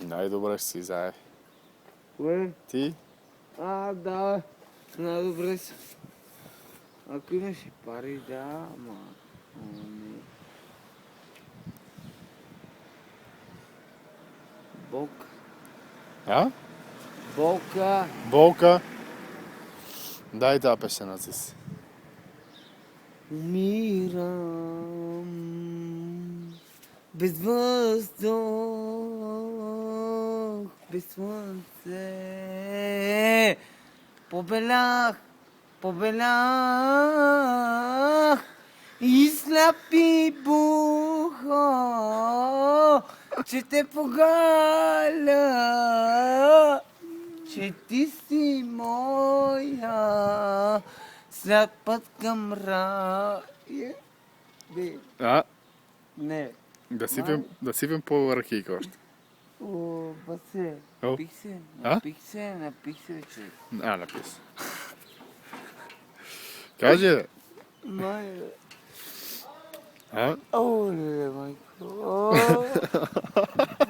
Най-добре ще си заe. Кое? Ти? Да. Най-добре си. Ако имаш и пари, да, ама... не. Бог. А? Болка. Болка? Дай тази песената си. Умирам без въздух, без слънце. Побелях и слепи бухо, че те погаля, че ти си моя, след път към рая. А? Не. Да сипем по ракийка още. О, басе. О. Напих се, че. Напис. Кажи, бе. Май. А? Оле, майко.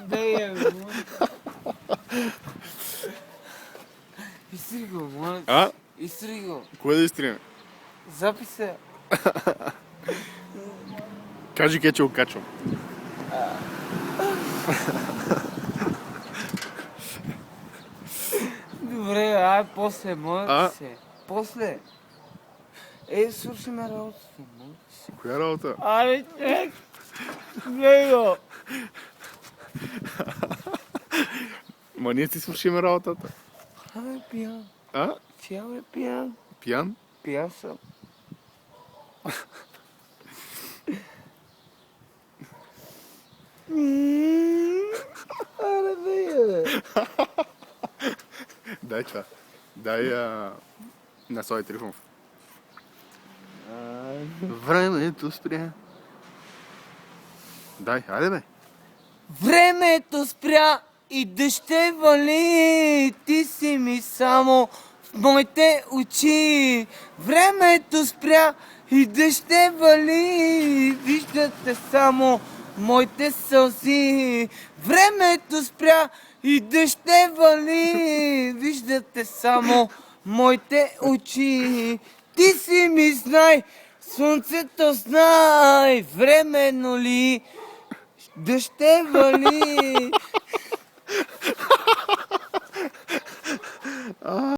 Дай я, го. Изтри го, моля. А? Изтри го. Кое да изтриме? Записа. Кажи ке, че го качвам. Добре, ай, после, моля А? се. После. Свършиме работата, моля се. Коя работа? Абе, човек! Гледай го! Ма ние си свършиме работата. Абе, пиян. А? Чел е пиян. Пиян? Пиян съм. Аре, бе! Дай това. Дай на Слави Трифонов. Времето спря. Дай, айде бе. Времето спря и дъжде вали, ти си ми само в моите очи. Времето спря и дъжде вали, виждате само моите сълзи. Времето спря и дъжде вали, виждате само моите очи. Ти си ми знай, слънцето знай, временно ли дъжд ще вали.